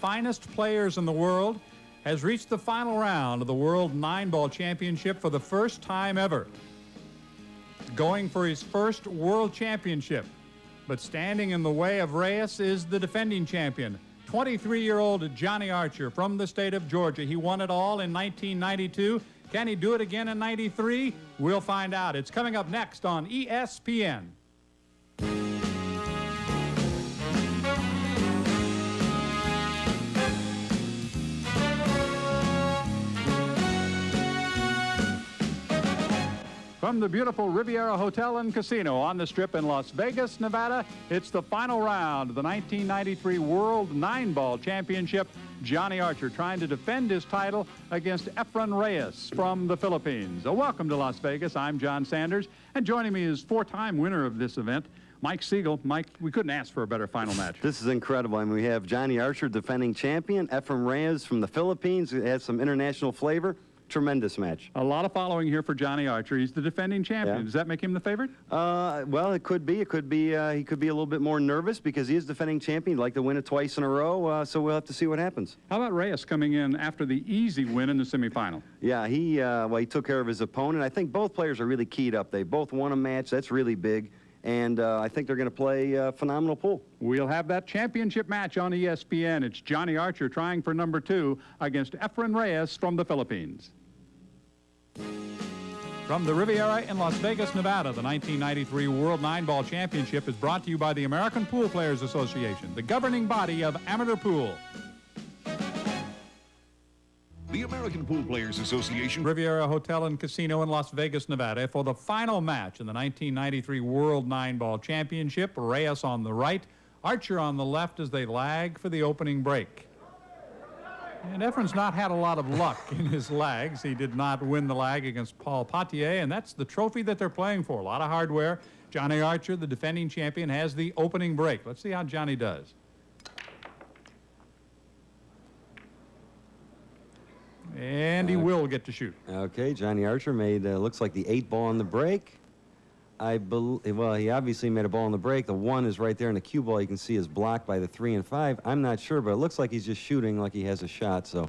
finest players in the world, has reached the final round of the World 9-Ball Championship for the first time ever. Going for his first World Championship. But standing in the way of Reyes is the defending champion, 23-year-old Johnny Archer from the state of Georgia. He won it all in 1992. Can he do it again in 93? We'll find out. It's coming up next on ESPN. From the beautiful Riviera Hotel and Casino on the Strip in Las Vegas, Nevada, it's the final round of the 1993 World 9-Ball Championship. Johnny Archer trying to defend his title against Efren Reyes from the Philippines. Welcome to Las Vegas. I'm John Sanders, and joining me is four-time winner of this event, Mike Siegel. Mike, we couldn't ask for a better final match. This is incredible. I mean, we have Johnny Archer, defending champion, Efren Reyes from the Philippines, who has some international flavor. Tremendous match. A lot of following here for Johnny Archer. He's the defending champion. Yeah. Does that make him the favorite? Well, it could be. It could be. He could be a little bit more nervous because he is defending champion. He'd like to win it twice in a row. So we'll have to see what happens. How about Reyes coming in after the easy win in the semifinal? Yeah, he took care of his opponent. I think both players are really keyed up. They both won a match. That's really big. And I think they're going to play a phenomenal pool. We'll have that championship match on ESPN. It's Johnny Archer trying for number 2 against Efren Reyes from the Philippines. From the Riviera in Las Vegas, Nevada, the 1993 World 9-Ball Championship is brought to you by the American Pool Players Association, the governing body of amateur pool. The American Pool Players Association. Riviera Hotel and Casino in Las Vegas, Nevada, for the final match in the 1993 World 9-Ball Championship. Reyes on the right, Archer on the left as they lag for the opening break. And Efren's not had a lot of luck in his lags. He did not win the lag against Paul Potier, and that's the trophy that they're playing for. A lot of hardware. Johnny Archer, the defending champion, has the opening break. Let's see how Johnny does. And he will get to shoot. Okay, Johnny Archer made, looks like the 8-ball on the break. Well, he obviously made a ball on the break. The 1 is right there, and the cue ball you can see is blocked by the 3 and 5. I'm not sure, but it looks like he's just shooting like he has a shot. So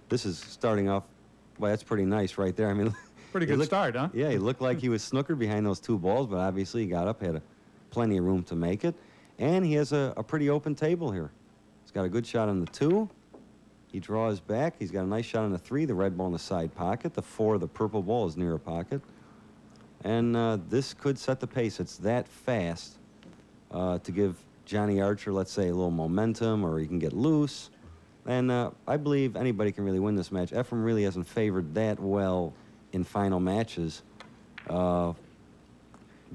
this is starting off. Well, that's pretty nice right there. I mean, pretty good start, huh? Yeah, he looked like he was snookered behind those 2 balls, but obviously he got up, had plenty of room to make it. And he has a pretty open table here. He's got a good shot on the 2. He draws back. He's got a nice shot on the 3, the red ball in the side pocket. The 4, the purple ball, is near a pocket. And this could set the pace. It's that fast to give Johnny Archer, let's say, a little momentum, or he can get loose. And I believe anybody can really win this match. Efren really hasn't favored that well in final matches. And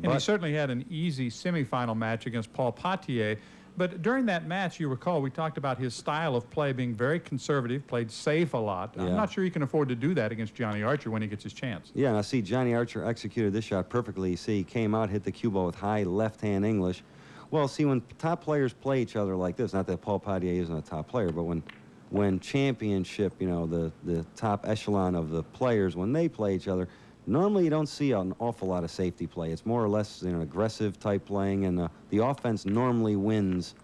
he certainly had an easy semifinal match against Paul Potier. But during that match, you recall, we talked about his style of play being very conservative, played safe a lot. Yeah. I'm not sure he can afford to do that against Johnny Archer when he gets his chance. Yeah, now see, Johnny Archer executed this shot perfectly. You see, he came out, hit the cue ball with high left-hand English. Well, see, when top players play each other like this, not that Paul Potier isn't a top player, but when championship, you know, the top echelon of the players, when they play each other, normally you don't see an awful lot of safety play. It's more or less, you know, aggressive type playing, and the offense normally wins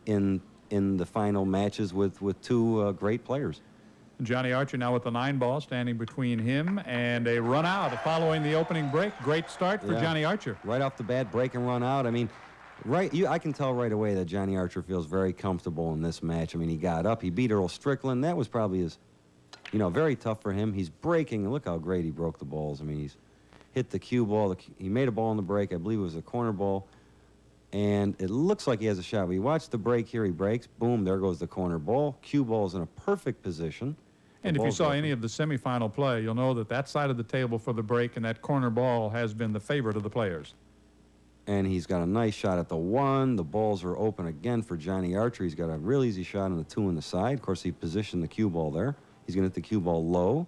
in the final matches with 2 great players. Johnny Archer now with the 9-ball, standing between him and a run out following the opening break. Great start for Johnny Archer. Right off the bat, break and run out. I mean, I can tell right away that Johnny Archer feels very comfortable in this match. I mean, he got up, he beat Earl Strickland. That was probably his, you know, very tough for him. He's breaking, and look how great he broke the balls. I mean, he's hit the cue ball. He made a ball on the break. I believe it was a corner ball. And it looks like he has a shot. But you watch the break here. He breaks. Boom, there goes the corner ball. Cue ball's in a perfect position. And if you saw any of the semifinal play, you'll know that that side of the table for the break and that corner ball has been the favorite of the players. And he's got a nice shot at the 1. The balls are open again for Johnny Archer. He's got a real easy shot on the 2 on the side. Of course, he positioned the cue ball there. He's going to hit the cue ball low,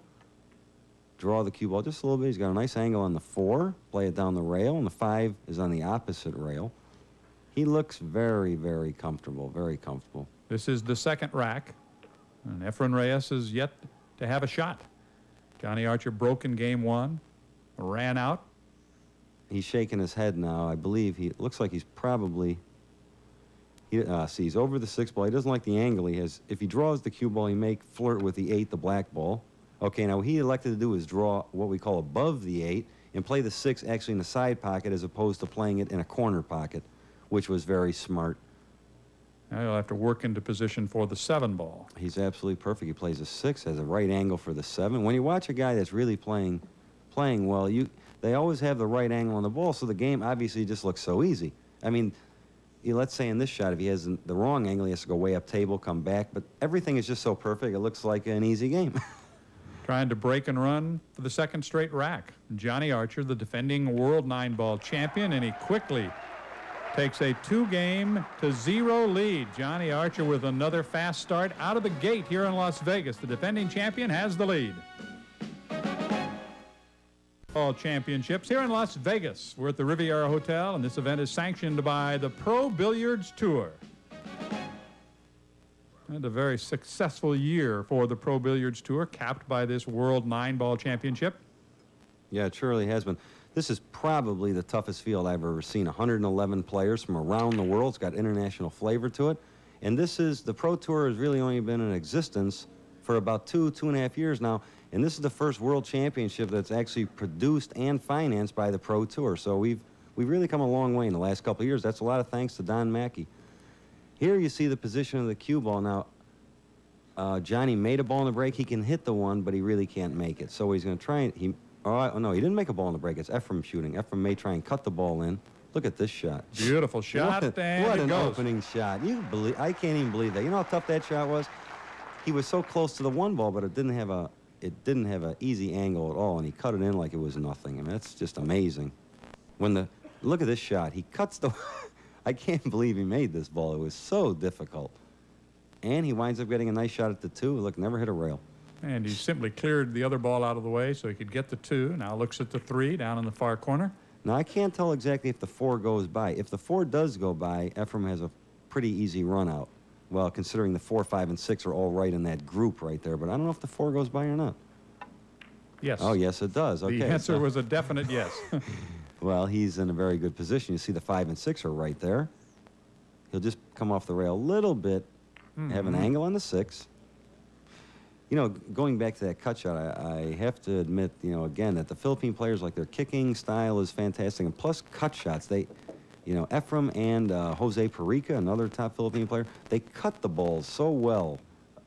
draw the cue ball just a little bit. He's got a nice angle on the 4, play it down the rail, and the 5 is on the opposite rail. He looks very, very comfortable, very comfortable. This is the second rack, and Efren Reyes is yet to have a shot. Johnny Archer broke in game 1, ran out. He's shaking his head now. I believe it looks like he's probably He sees over the 6 ball. He doesn't like the angle he has. If he draws the cue ball, he may flirt with the 8, the black ball. Okay, now what he elected to do is draw what we call above the 8 and play the 6 actually in the side pocket as opposed to playing it in a corner pocket, which was very smart. Now he'll have to work into position for the 7 ball. He's absolutely perfect. He plays a 6, has a right angle for the 7. When you watch a guy that's really playing well, they always have the right angle on the ball, so the game obviously just looks so easy. I mean, let's say in this shot, if he has the wrong angle, he has to go way up table, come back, but everything is just so perfect, it looks like an easy game. Trying to break and run for the 2nd straight rack. Johnny Archer, the defending world 9-ball champion, and he quickly takes a 2-0 lead. Johnny Archer with another fast start out of the gate here in Las Vegas. The defending champion has the lead. All championships here in Las Vegas. We're at the Riviera Hotel, and this event is sanctioned by the Pro Billiards Tour. And a very successful year for the Pro Billiards Tour, capped by this World 9-Ball Championship. Yeah, it surely has been. This is probably the toughest field I've ever seen. 111 players from around the world. It's got international flavor to it. And the Pro Tour has really only been in existence for about 2.5 years now. And this is the first World Championship that's actually produced and financed by the Pro Tour. So we've really come a long way in the last couple of years. That's a lot of thanks to Don Mackey. Here you see the position of the cue ball. Now, Johnny made a ball in the break. He can hit the 1, but he really can't make it. So he's going to try it. Oh, no, he didn't make a ball in the break. It's Efrem shooting. Efrem may try and cut the ball in. Look at this shot. Beautiful shot. What an opening shot. I can't even believe that. You know how tough that shot was? He was so close to the 1 ball, but it didn't have an easy angle at all, and he cut it in like it was nothing. I mean, that's just amazing. Look at this shot. He cuts the... I can't believe he made this ball. It was so difficult. And he winds up getting a nice shot at the 2. Look, never hit a rail. And he simply cleared the other ball out of the way so he could get the 2. Now looks at the 3 down in the far corner. Now, I can't tell exactly if the 4 goes by. If the 4 does go by, Efrem has a pretty easy run out. Well, considering the 4, 5, and 6 are all right in that group right there. But I don't know if the 4 goes by or not. Yes. Oh, yes, it does. Okay. The answer was a definite yes. Well, he's in a very good position. You see the 5 and 6 are right there. He'll just come off the rail a little bit, have an angle on the 6. You know, going back to that cut shot, I have to admit, you know, again, that the Philippine players, like, their kicking style is fantastic. And plus cut shots, Efrem and Jose Perica, another top Philippine player, they cut the balls so well.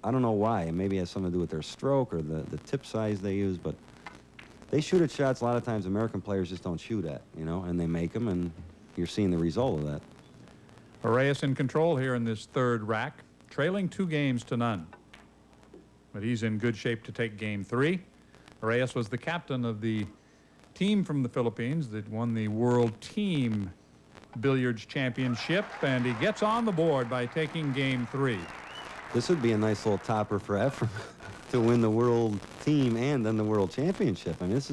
I don't know why. Maybe it has something to do with their stroke or the tip size they use, but they shoot at shots a lot of times American players just don't shoot at, you know, and they make them, and you're seeing the result of that. Arrayas in control here in this 3rd rack, trailing 2-0. But he's in good shape to take game 3. Arrayas was the captain of the team from the Philippines that won the World Team Billiards Championship, and he gets on the board by taking game 3. This would be a nice little topper for Efrem to win the World Team and then the World Championship. I mean, this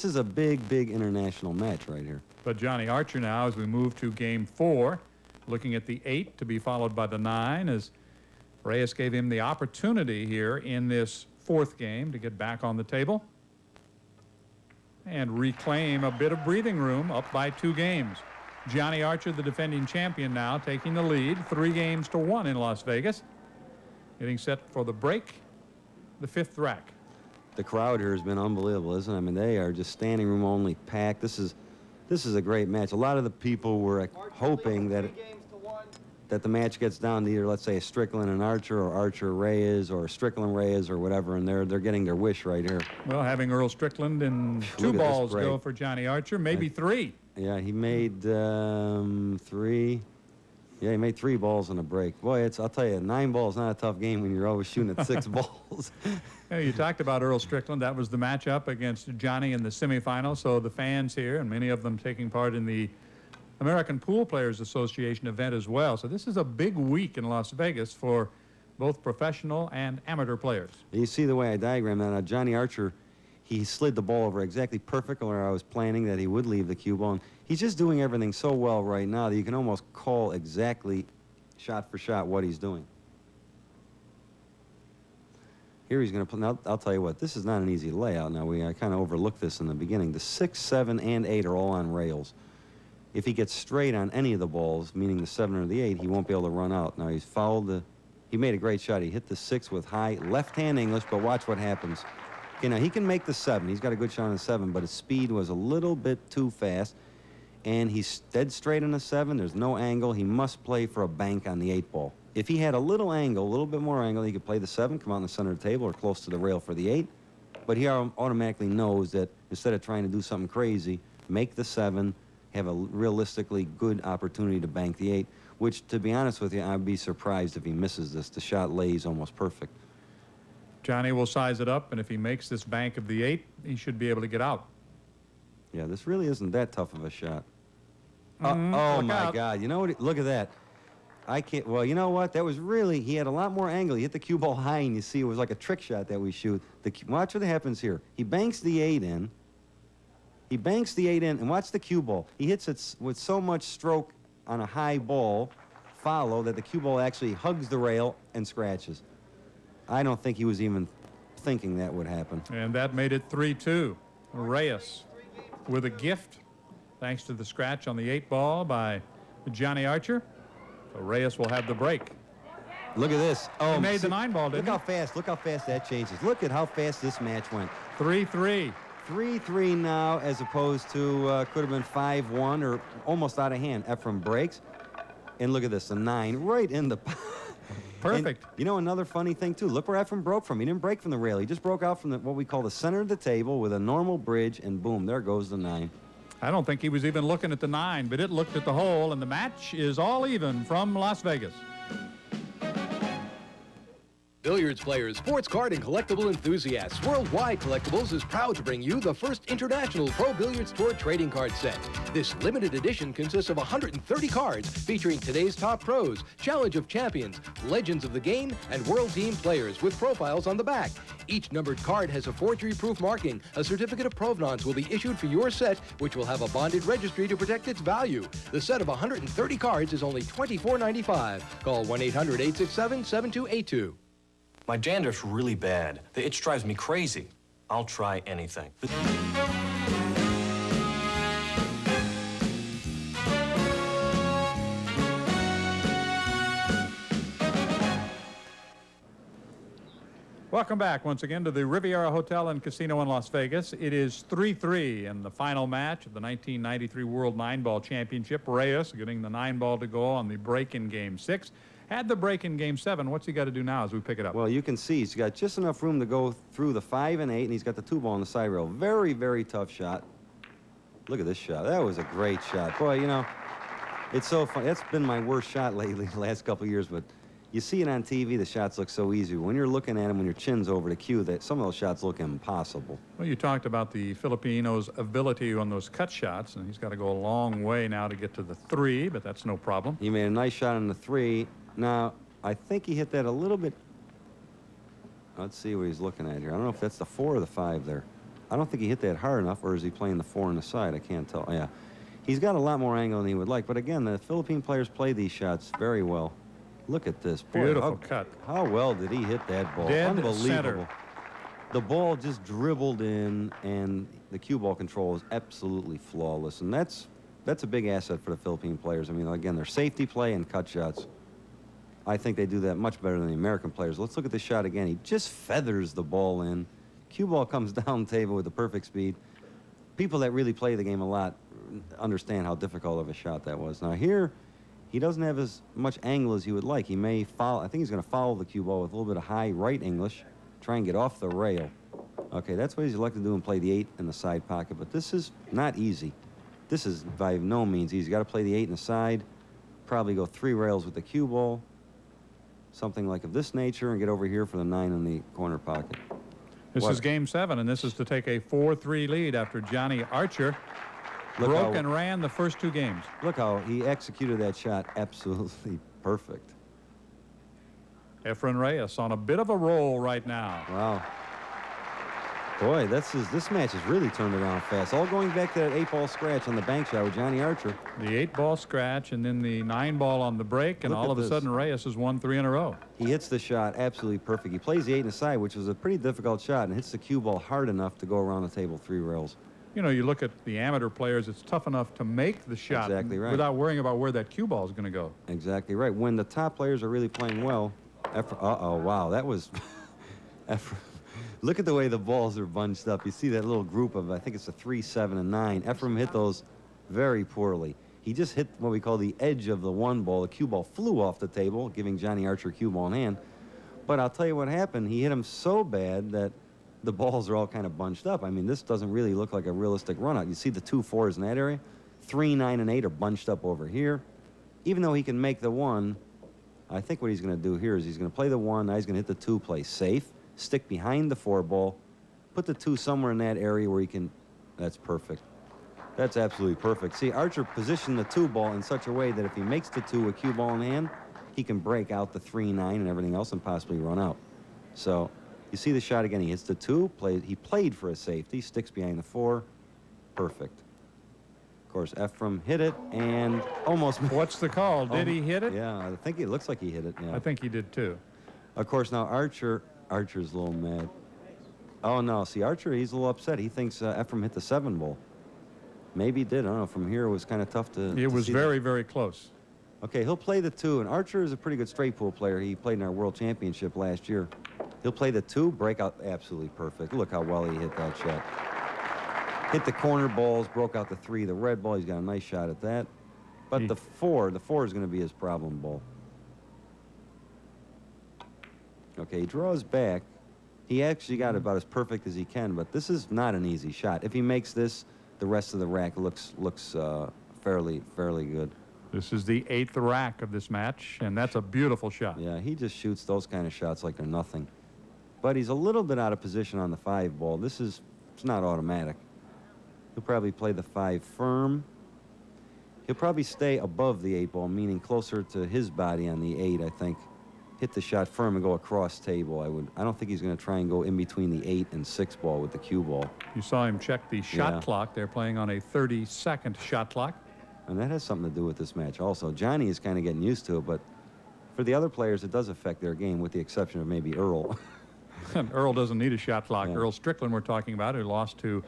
is a big, big international match right here. But Johnny Archer now, as we move to game 4, looking at the 8 to be followed by the 9, as Reyes gave him the opportunity here in this 4th game to get back on the table and reclaim a bit of breathing room, up by 2 games. Johnny Archer, the defending champion, now taking the lead, 3-1 in Las Vegas. Getting set for the break, the 5th rack. The crowd here has been unbelievable, isn't it? I mean, they are just standing room only packed. This is a great match. A lot of the people were hoping that the match gets down to either, let's say, Strickland and Archer, or Archer Reyes, or Strickland Reyes, or whatever, and they're getting their wish right here. Well, having Earl Strickland and 2 balls go for Johnny Archer, maybe 3. Yeah, he made 3. Yeah, he made 3 balls in a break. Boy, I'll tell you, 9 balls not a tough game when you're always shooting at 6 balls. You talked about Earl Strickland. That was the matchup against Johnny in the semifinal. So the fans here, and many of them taking part in the American Pool Players Association event as well. So this is a big week in Las Vegas for both professional and amateur players. You see the way I diagrammed that. Johnny Archer, he slid the ball over exactly perfect where I was planning that he would leave the cue ball. And he's just doing everything so well right now that you can almost call exactly shot for shot what he's doing. Here he's going to put, now I'll tell you what, this is not an easy layout. Now, I kind of overlooked this in the beginning. The 6, 7, and 8 are all on rails. if he gets straight on any of the balls, meaning the 7 or the 8, he won't be able to run out. Now he's fouled the. He made a great shot. He hit the 6 with high left-hand English, but watch what happens. Okay, now he can make the 7. He's got a good shot on the 7, but his speed was a little bit too fast. And he's dead straight on the 7. There's no angle. He must play for a bank on the 8 ball. If he had a little angle, a little bit more angle, he could play the 7, come out in the center of the table or close to the rail for the 8. But he automatically knows that instead of trying to do something crazy, make the 7, have a realistically good opportunity to bank the 8, which, to be honest with you, I'd be surprised if he misses this. The shot lays almost perfect. Johnny will size it up, and if he makes this bank of the 8, he should be able to get out. Yeah, this really isn't that tough of a shot. Oh, Look my out. God. You know what? Look at that. I can't. Well, you know what? That was really, he had a lot more angle. He hit the cue ball high, and you see it was like a trick shot that we shoot. Watch what happens here. He banks the 8 in. He banks the 8 in, and watch the cue ball. He hits it with so much stroke on a high ball follow that the cue ball actually hugs the rail and scratches. I don't think he was even thinking that would happen. And that made it 3-2. Reyes with a gift, thanks to the scratch on the 8 ball by Johnny Archer. So Reyes will have the break. Look at this. Oh, He made the 9 ball, didn't he? Look how fast that changes. Look at how fast this match went. 3-3. 3-3 now, as opposed to could have been 5-1 or almost out of hand. Ephraim breaks. And look at this, a 9 right in the... Perfect. And, you know, another funny thing, too. Look where Ephraim broke from. He didn't break from the rail. He just broke out from what we call the center of the table with a normal bridge, and boom, there goes the 9. I don't think he was even looking at the 9, but it looked at the hole, and the match is all even from Las Vegas. Billiards players, sports card and collectible enthusiasts, Worldwide Collectibles is proud to bring you the first International Pro Billiards Tour trading card set. This limited edition consists of 130 cards featuring today's top pros, Challenge of Champions, Legends of the Game, and World Team players with profiles on the back. Each numbered card has a forgery-proof marking. A certificate of provenance will be issued for your set, which will have a bonded registry to protect its value. The set of 130 cards is only $24.95. Call 1-800-867-7282. My dandruff's really bad. The itch drives me crazy. I'll try anything. Welcome back once again to the Riviera Hotel and Casino in Las Vegas. It is 3-3 in the final match of the 1993 World 9-Ball Championship. Reyes getting the 9-ball to go on the break in Game 6. Had the break in Game 7. What's he got to do now as we pick it up? Well, you can see he's got just enough room to go through the 5 and 8, and he's got the 2 ball on the side rail. Very, very tough shot. Look at this shot. That was a great shot. Boy, you know, it's so fun. That's been my worst shot lately the last couple of years, but you see it on TV, the shots look so easy. When you're looking at them, when your chin's over the cue, that some of those shots look impossible. Well, you talked about the Filipino's ability on those cut shots, and he's got to go a long way now to get to the 3, but that's no problem. He made a nice shot on the 3. Now, I think he hit that a little bit. Let's see what he's looking at here. I don't know if that's the 4 or the 5 there. I don't think he hit that hard enough, or is he playing the 4 on the side? I can't tell. Yeah. He's got a lot more angle than he would like, but again, the Philippine players play these shots very well. Look at this. Boy, Beautiful cut. How well did he hit that ball? Dead Unbelievable. center. The ball just dribbled in, and the cue ball control is absolutely flawless, and that's a big asset for the Philippine players. I mean, again, their safety play and cut shots. I think they do that much better than the American players. Let's look at this shot again. He just feathers the ball in. Cue ball comes down the table with the perfect speed. People that really play the game a lot understand how difficult of a shot that was. Now here, he doesn't have as much angle as he would like. He may follow. I think he's going to follow the cue ball with a little bit of high right English, try and get off the rail. Okay, that's what he's elected to do and play the 8 in the side pocket. But this is not easy. This is by no means easy. Got to play the 8 in the side, probably go 3 rails with the cue ball, something like of this nature, and get over here for the 9 in the corner pocket. This is Game 7, and this is to take a 4-3 lead after Johnny Archer broke and ran the first 2 games. Look how he executed that shot absolutely perfect. Efrain Reyes on a bit of a roll right now. Wow. Boy, this match has really turned around fast. All going back to that 8-ball scratch on the bank shot with Johnny Archer. The 8-ball scratch and then the 9-ball on the break, and all of a sudden Reyes has won 3 in a row. He hits the shot absolutely perfect. He plays the 8 in the side, which was a pretty difficult shot, and hits the cue ball hard enough to go around the table 3 rails. You know, you look at the amateur players, it's tough enough to make the shot Exactly right. without worrying about where that cue ball is going to go. Exactly right. When the top players are really playing well, uh-oh, wow, that was... Look at the way the balls are bunched up. You see that little group of, I think it's a 3, 7, and 9. Ephraim hit those very poorly. He just hit what we call the edge of the 1 ball. The cue ball flew off the table, giving Johnny Archer a cue ball in hand. But I'll tell you what happened. He hit him so bad that the balls are all kind of bunched up. I mean, this doesn't really look like a realistic run out. You see the 2 4s in that area? 3, 9, and 8 are bunched up over here. Even though he can make the 1, I think what he's going to do here is he's going to play the 1. Now he's going to hit the 2, play safe, stick behind the 4 ball, put the 2 somewhere in that area where he can. That's perfect. That's absolutely perfect. See, Archer positioned the 2 ball in such a way that if he makes the 2 with cue ball in hand, he can break out the 3, 9, and everything else and possibly run out. So you see the shot again. He hits the 2. He played for a safety. Sticks behind the 4. Perfect. Of course, Ephraim hit it and almost. What's the call? Did he hit it? Yeah, I think it looks like he hit it. Yeah. I think he did too. Of course, now Archer's a little mad. Oh no, see Archer, he's a little upset. He thinks Ephraim hit the 7 ball. Maybe he did. I don't know. From here, it was kind of tough to. It was see very, very close. Okay, he'll play the 2, and Archer is a pretty good straight pool player. He played in our World Championship last year. He'll play the 2, break out, absolutely perfect. Look how well he hit that shot. Hit the corner balls, broke out the 3, the red ball. He's got a nice shot at that. But the 4 is going to be his problem ball. Okay, he draws back. He actually got about as perfect as he can, but this is not an easy shot. If he makes this, the rest of the rack looks fairly good. This is the 8th rack of this match, and that's a beautiful shot. Yeah, he just shoots those kind of shots like they're nothing. But he's a little bit out of position on the 5 ball. It's not automatic. He'll probably play the 5 firm. He'll probably stay above the 8 ball, meaning closer to his body on the 8, I think. Hit the shot firm and go across table. I don't think he's going to try and go in between the 8 and 6 ball with the cue ball. You saw him check the shot clock. They're playing on a 30-second shot clock. And that has something to do with this match also. Johnny is kind of getting used to it, but for the other players, it does affect their game, with the exception of maybe Earl. Earl doesn't need a shot clock. Yeah. Earl Strickland we're talking about, who lost to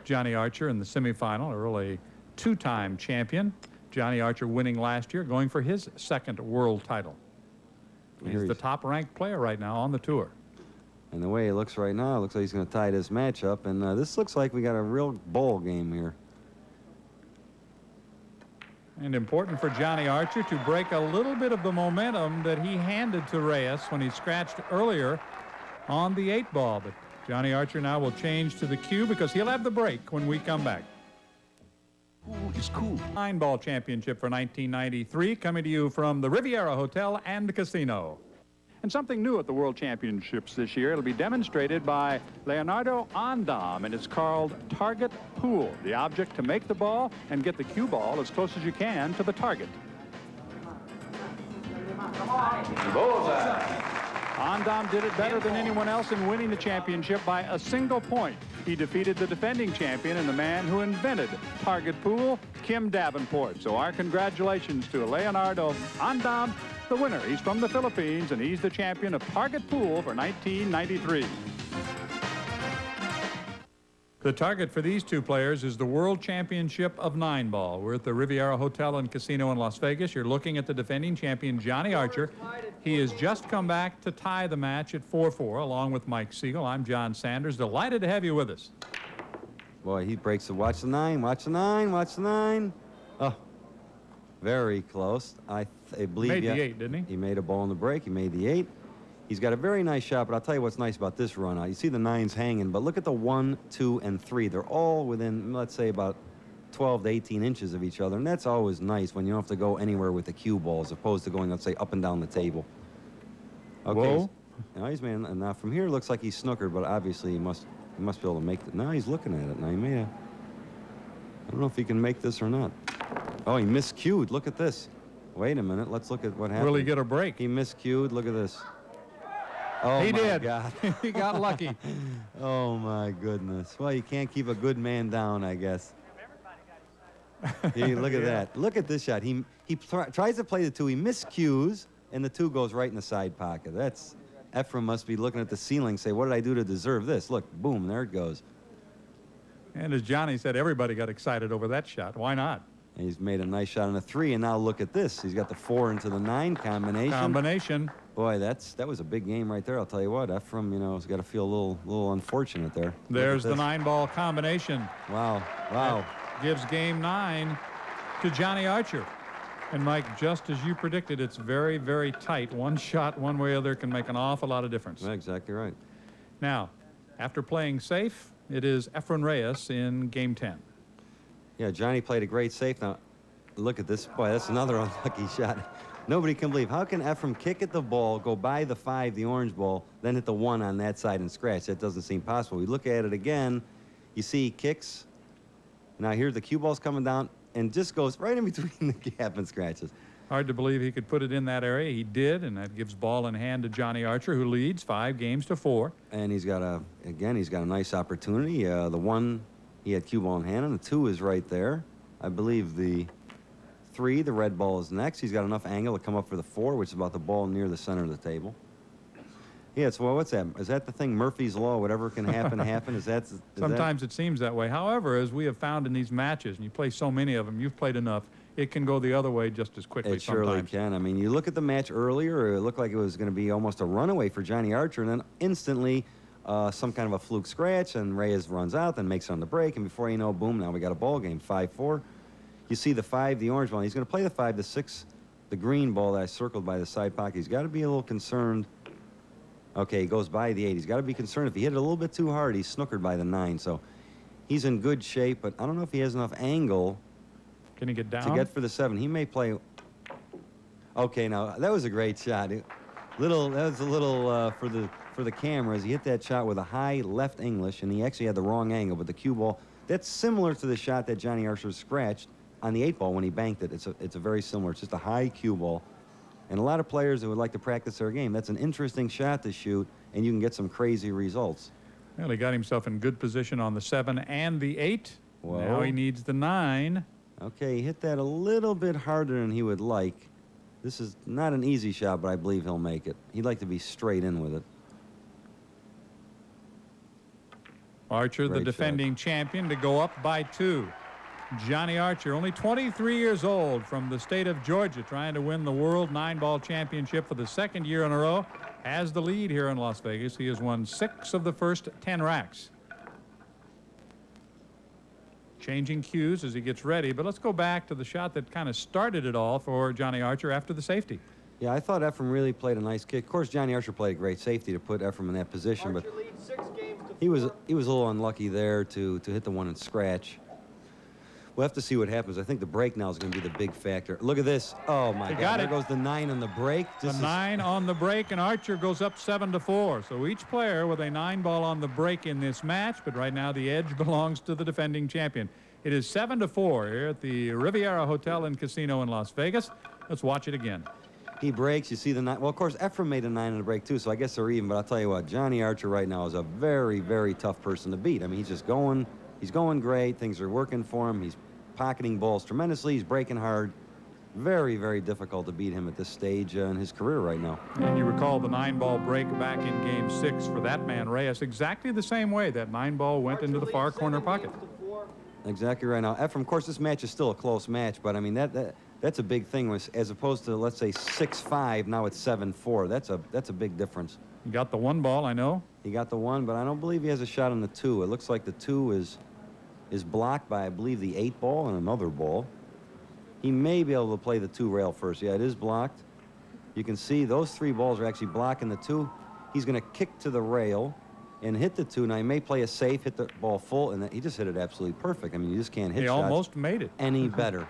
Johnny Archer in the semifinal. Earl, a 2-time champion. Johnny Archer winning last year, going for his 2nd world title. He's the top-ranked player right now on the tour. And the way it looks right now, it looks like he's going to tie this match up. And this looks like we got a real ball game here. And important for Johnny Archer to break a little bit of the momentum that he handed to Reyes when he scratched earlier on the 8 ball. But Johnny Archer now will change to the cue because he'll have the break when we come back. Pool is cool. 9-ball championship for 1993 coming to you from the Riviera Hotel and Casino. And something new at the World Championships this year. It'll be demonstrated by Leonardo Andam, and it's called Target Pool. The object to make the ball and get the cue ball as close as you can to the target. Andam did it better than anyone else in winning the championship by a single point. He defeated the defending champion and the man who invented Target Pool, Kim Davenport. So our congratulations to Leonardo Andam, the winner. He's from the Philippines, and he's the champion of Target Pool for 1993. The target for these 2 players is the World Championship of 9-ball. We're at the Riviera Hotel and Casino in Las Vegas. You're looking at the defending champion, Johnny Archer. He has just come back to tie the match at 4-4, along with Mike Siegel. I'm John Sanders. Delighted to have you with us. Boy, he breaks the watch the 9, watch the 9, watch the 9. Oh, very close. I believe Made the 8, didn't he? He made a ball in the break. He made the 8. He's got a very nice shot, but I'll tell you what's nice about this run out. You see the 9s hanging, but look at the 1, 2, and 3. They're all within, let's say, about 12 to 18 inches of each other, and that's always nice when you don't have to go anywhere with the cue ball as opposed to going, let's say, up and down the table. Okay. Whoa. Now he's made, and now from here it looks like he's snookered, but obviously he must be able to make it. Now he's looking at it. Now he made a. I don't know if he can make this or not. Oh, he miscued. Look at this. Wait a minute. Let's look at what happened. Will he get a break? He miscued. Look at this. Oh, he my did. God. He got lucky. Oh, my goodness. Well, you can't keep a good man down, I guess. Look at that. Look at this shot. He tries to play the 2. He miscues, and the 2 goes right in the side pocket. Ephraim must be looking at the ceiling, say, what did I do to deserve this? Look, boom, there it goes. And as Johnny said, everybody got excited over that shot. Why not? And he's made a nice shot on the 3, and now look at this. He's got the 4 into the 9 combination. Boy, that was a big game right there. I'll tell you what. Ephraim, you know, has got to feel a little unfortunate there. There's the 9-ball combination. Wow. Wow. That gives game 9 to Johnny Archer. And Mike, just as you predicted, it's very, very tight. One shot, one way or the other, can make an awful lot of difference. Yeah, exactly right. Now, after playing safe, it is Efren Reyes in game 10. Yeah, Johnny played a great safe. Now, look at this. Boy, that's another unlucky shot. Nobody can believe. How can Ephraim kick at the ball, go by the 5, the orange ball, then hit the 1 on that side and scratch? That doesn't seem possible. We look at it again. You see he kicks. Now, here the cue ball's coming down and just goes right in between the gap and scratches. Hard to believe he could put it in that area. He did, and that gives ball in hand to Johnny Archer, who leads 5 games to 4. And he's got a nice opportunity. The 1, he had cue ball in hand, and the 2 is right there. I believe the 3, the red ball, is next. He's got enough angle to come up for the 4, which is about the ball near the center of the table. Yeah, so what's that? Is that the thing, Murphy's Law? Whatever can happen, happen? Sometimes it seems that way. However, as we have found in these matches, and you play so many of them, you've played enough, it can go the other way just as quickly It surely can. I mean, you look at the match earlier, it looked like it was going to be almost a runaway for Johnny Archer, and then instantly some kind of a fluke scratch, and Reyes runs out, then makes it on the break, and before you know, boom, now we got a ball game, 5-4. You see the 5, the orange ball. He's going to play the 5, the 6, the green ball that I circled by the side pocket. He's got to be a little concerned. Okay, he goes by the 8. He's got to be concerned. If he hit it a little bit too hard, he's snookered by the 9. So he's in good shape, but I don't know if he has enough angle. Can he get down? To get for the 7. He may play. Okay, now that was a great shot. That was a little for the cameras. He hit that shot with a high left English, and he actually had the wrong angle. But the cue ball, that's similar to the shot that Johnny Archer scratched on the 8 ball when he banked it. It's a very similar. It's just a high cue ball. And a lot of players that would like to practice their game, that's an interesting shot to shoot, and you can get some crazy results. Well, he got himself in good position on the 7 and the 8. Whoa. Now he needs the 9. Okay, he hit that a little bit harder than he would like. This is not an easy shot, but I believe he'll make it. He'd like to be straight in with it. Archer, the defending champion, to go up by 2. Johnny Archer, only 23 years old, from the state of Georgia, trying to win the World 9-Ball Championship for the 2nd year in a row, has the lead here in Las Vegas. He has won 6 of the first 10 racks. Changing cues as he gets ready, but let's go back to the shot that kind of started it all for Johnny Archer after the safety. Yeah, I thought Ephraim really played a nice kick. Of course, Johnny Archer played a great safety to put Ephraim in that position, but he was a little unlucky there to hit the 1 and scratch. We'll have to see what happens. I think the break now is going to be the big factor. Look at this. Oh, my God. There goes the 9 on the break. The 9 on the break, and Archer goes up 7-4. So each player with a 9-ball on the break in this match, but right now the edge belongs to the defending champion. It is 7-4 here at the Riviera Hotel and Casino in Las Vegas. Let's watch it again. He breaks. You see the 9. Well, of course, Ephraim made a 9 on the break, too, so I guess they're even. But I'll tell you what, Johnny Archer right now is a very, very tough person to beat. I mean, he's just going. He's going great. Things are working for him. He's pocketing balls tremendously. He's breaking hard. Very, very difficult to beat him at this stage in his career right now. And you recall the 9-ball break back in Game 6 for that man, Reyes, exactly the same way. That 9-ball went into the far corner pocket. Exactly right. Now, Ephraim, of course, this match is still a close match, but I mean that's a big thing. As opposed to, let's say, 6-5, now it's 7-4. That's a big difference. He got the 1 ball, I know. He got the 1, but I don't believe he has a shot on the 2. It looks like the 2 is blocked by, I believe, the 8 ball and another ball. He may be able to play the 2 rail first. Yeah, it is blocked. You can see those 3 balls are actually blocking the 2. He's going to kick to the rail and hit the 2. Now, he may play a safe, hit the ball full, and he just hit it absolutely perfect. I mean, you just can't hit shots. He almost made it. Any better.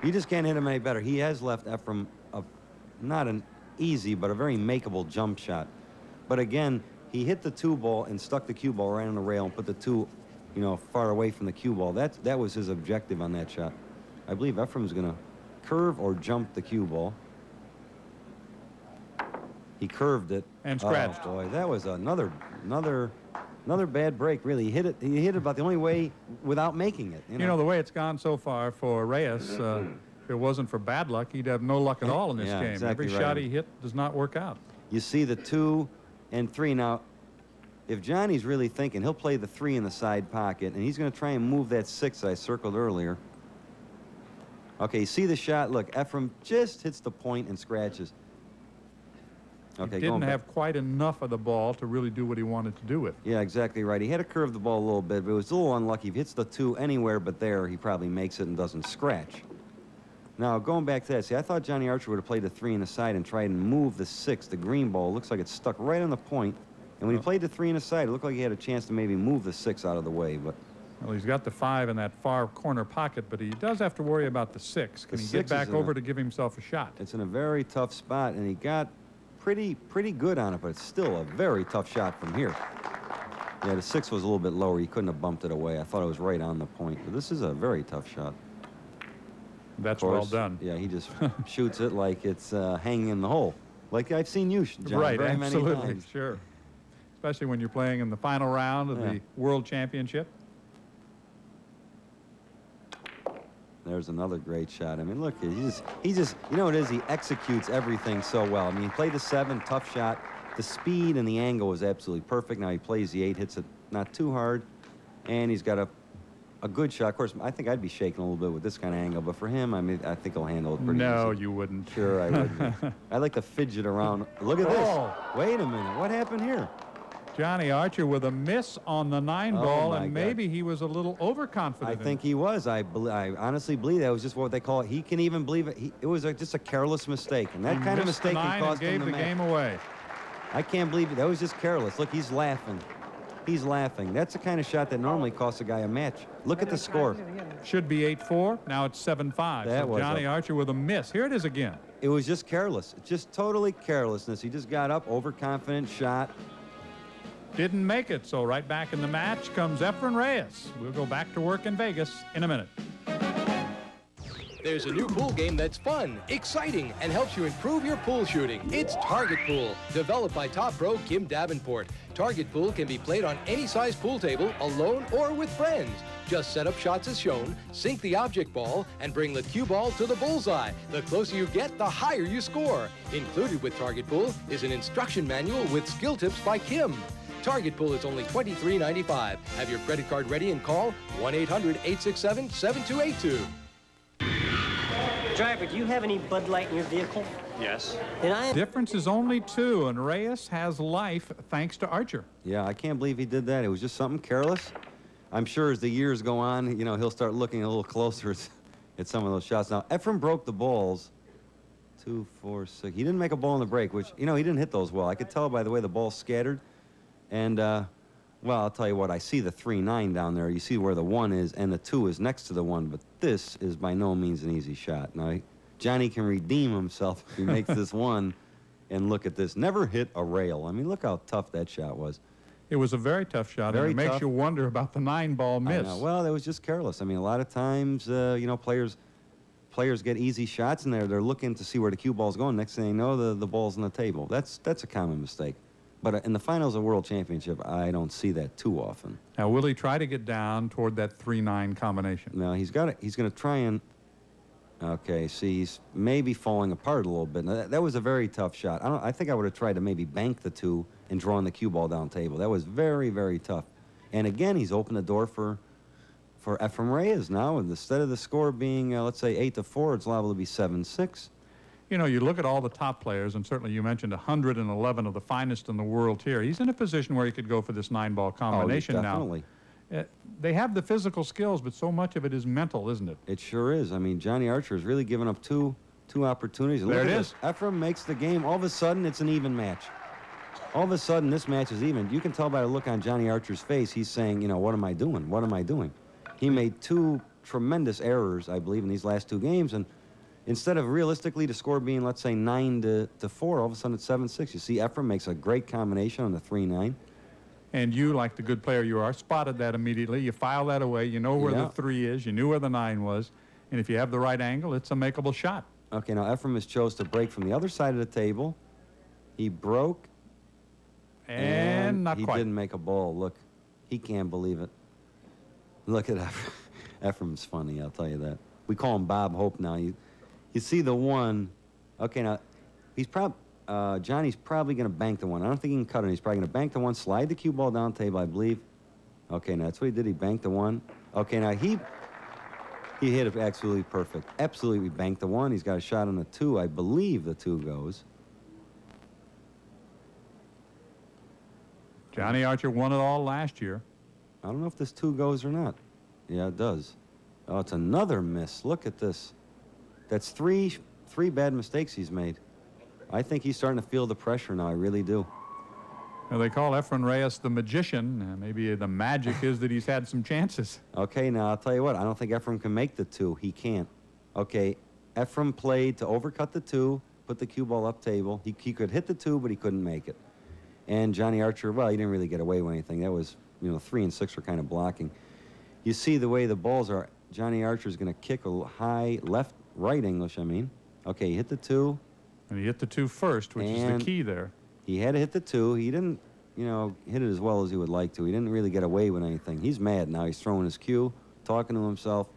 You just can't hit him any better. He has left Ephraim not an easy, but a very makeable jump shot. But again, he hit the 2 ball and stuck the cue ball right on the rail and put the 2, you know, far away from the cue ball. That was his objective on that shot. I believe Ephraim's going to curve or jump the cue ball. He curved it and scratched. Oh boy, that was another bad break. Really, he hit it about the only way without making it. You know, the way it's gone so far for Reyes. If it wasn't for bad luck, he'd have no luck at all in this game. Exactly Every shot he hit does not work out. You see the 2 and 3 now. if Johnny's really thinking, he'll play the 3 in the side pocket, and he's going to try and move that 6 I circled earlier. Okay, you see the shot? Look, Efrem just hits the point and scratches. Okay, he didn't have quite enough of the ball to really do what he wanted to do with. Yeah, exactly right. He had to curve the ball a little bit, but it was a little unlucky. If he hits the 2 anywhere but there, he probably makes it and doesn't scratch. Now, going back to that, see, I thought Johnny Archer would have played the 3 in the side and tried and move the 6, the green ball. Looks like it's stuck right on the point. And when he played the 3 in the side, it looked like he had a chance to maybe move the 6 out of the way, but... Well, he's got the 5 in that far corner pocket, but he does have to worry about the 6. Can he get back over to give himself a shot? It's in a very tough spot, and he got pretty good on it, but it's still a very tough shot from here. Yeah, the 6 was a little bit lower. He couldn't have bumped it away. I thought it was right on the point, but this is a very tough shot. That's well done. Yeah, he just shoots it like it's hanging in the hole, like I've seen you, John, right, very many absolutely, times. sure. Especially when you're playing in the final round of the World Championship. There's another great shot. I mean, look, he just, you know what it is? He executes everything so well. I mean, he played the 7, tough shot. The speed and the angle was absolutely perfect. Now he plays the 8, hits it not too hard, and he's got a good shot. Of course, I think I'd be shaking a little bit with this kind of angle, but for him, I mean, I think he'll handle it pretty easy. No, you wouldn't. Sure, I would. I like to fidget around. Look at this. Wait a minute. What happened here? Johnny Archer with a miss on the 9 ball, and maybe he was a little overconfident. I think he was. I honestly believe that was just what they call it. He can even believe it. It was just a careless mistake, and that kind of mistake can cost him the match. Gave the game away. I can't believe it. That was just careless. Look, he's laughing. He's laughing. That's the kind of shot that normally costs a guy a match. Look at the score. Should be 8-4. Now it's 7-5. So Johnny Archer with a miss. Here it is again. It was just careless. It's just totally carelessness. He just got up, overconfident shot. Didn't make it, so right back in the match comes Efren Reyes. We'll go back to work in Vegas in a minute. There's a new pool game that's fun, exciting, and helps you improve your pool shooting. It's Target Pool, developed by top pro Kim Davenport. Target Pool can be played on any size pool table, alone or with friends. Just set up shots as shown, sink the object ball, and bring the cue ball to the bullseye. The closer you get, the higher you score. Included with Target Pool is an instruction manual with skill tips by Kim. Target Pool is only $23.95. Have your credit card ready and call 1-800-867-7282. Driver, do you have any Bud Light in your vehicle? Yes. Then Difference is only 2, and Reyes has life thanks to Archer. Yeah, I can't believe he did that. It was just something careless. I'm sure as the years go on, you know, he'll start looking a little closer at some of those shots. Now, Efrem broke the balls. 2, 4, 6. He didn't make a ball in the break, which, you know, he didn't hit those well. I could tell by the way the ball scattered. And, well, I'll tell you what, I see the 3-9 down there. You see where the 1 is, and the 2 is next to the 1, but this is by no means an easy shot. Now, Johnny can redeem himself if he makes this 1, and look at this. Never hit a rail. I mean, look how tough that shot was. It was a very tough shot, and it makes you wonder about the 9-ball miss. I know. Well, it was just careless. I mean, a lot of times, you know, players get easy shots, and they're looking to see where the cue ball's going. Next thing you know, the ball's on the table. That's a common mistake. But in the finals of World Championship, I don't see that too often. Now, will he try to get down toward that 3-9 combination? No, he's going to try and... Okay, see, he's maybe falling apart a little bit. Now, that was a very tough shot. I think I would have tried to maybe bank the 2 and drawn the cue ball down table. That was very, very tough. And again, he's opened the door for Efrem Reyes now. And instead of the score being, let's say, 8-4, it's liable to be 7-6. You know, you look at all the top players, and certainly you mentioned 111 of the finest in the world here. He's in a position where he could go for this 9-ball combination now. Definitely. They have the physical skills, but so much of it is mental, isn't it? It sure is. I mean, Johnny Archer has really given up two opportunities. There it is. Efrem makes the game. All of a sudden, it's an even match. All of a sudden, this match is even. You can tell by the look on Johnny Archer's face. He's saying, you know, what am I doing? What am I doing? He made 2 tremendous errors, I believe, in these last 2 games, and instead of realistically the score being, let's say, 9-4, all of a sudden it's 7-6. You see, Efrem makes a great combination on the 3-9. And you, like the good player you are, spotted that immediately. You file that away. You know where the 3 is. You knew where the 9 was. And if you have the right angle, it's a makeable shot. Okay, now Efrem has chose to break from the other side of the table. He broke. And not quite. He didn't make a ball. Look, he can't believe it. Look at Efrem. Efrem's funny, I'll tell you that. We call him Bob Hope now. You see the 1. Okay, now, he's probably... Johnny's probably going to bank the one. I don't think he can cut it. He's probably going to bank the one, slide the cue ball down table, I believe. Okay, now that's what he did. He banked the one. Okay, now he hit it absolutely perfect. Absolutely banked the one. He's got a shot on the 2. I believe the 2 goes. Johnny Archer won it all last year. I don't know if this 2 goes or not. Yeah, it does. Oh, it's another miss. Look at this. That's three bad mistakes he's made. I think he's starting to feel the pressure now. I really do. Well, they call Efren Reyes the magician. Maybe the magic is that he's had some chances. Okay, now I'll tell you what. I don't think Efren can make the 2. He can't. Okay, Efren played to overcut the 2, put the cue ball up table. He could hit the 2, but he couldn't make it. And Johnny Archer, well, he didn't really get away with anything. That was, 3 and 6 were kind of blocking. You see the way the balls are. Johnny Archer's going to kick a high right English, I mean. Okay, he hit the 2. And he hit the 2 first, which is the key there. He had to hit the 2. He didn't, hit it as well as he would like to. He didn't really get away with anything. He's mad now. He's throwing his cue, talking to himself.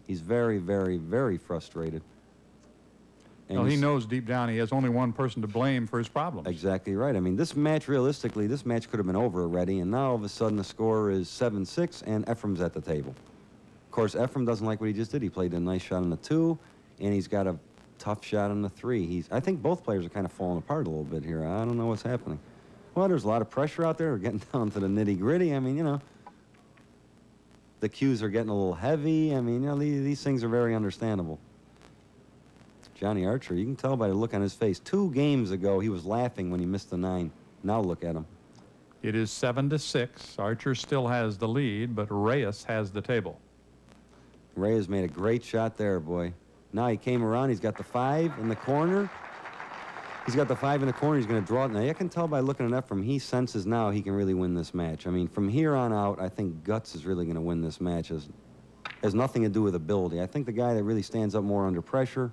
He's very, very, very frustrated. And well, he knows deep down he has only one person to blame for his problems. Exactly right. I mean, this match, realistically, this match could have been over already, and now all of a sudden the score is 7-6, and Efrem's at the table. Of course, Efrem doesn't like what he just did. He played a nice shot on the 2, and he's got a tough shot on the 3. I think both players are kind of falling apart a little bit here. I don't know what's happening. Well, there's a lot of pressure out there. We're getting down to the nitty-gritty. I mean, the cues are getting a little heavy. I mean, these things are very understandable. Johnny Archer, you can tell by the look on his face. 2 games ago, he was laughing when he missed the 9. Now look at him. It is 7-6. Archer still has the lead, but Reyes has the table. Reyes made a great shot there, boy. Now he came around. He's got the 5 in the corner. He's got the 5 in the corner. He's going to draw it. Now, you can tell by looking at Efrem, he senses now he can really win this match. I mean, from here on out, I think Guts is really going to win this match. It has nothing to do with ability. I think the guy that really stands up more under pressure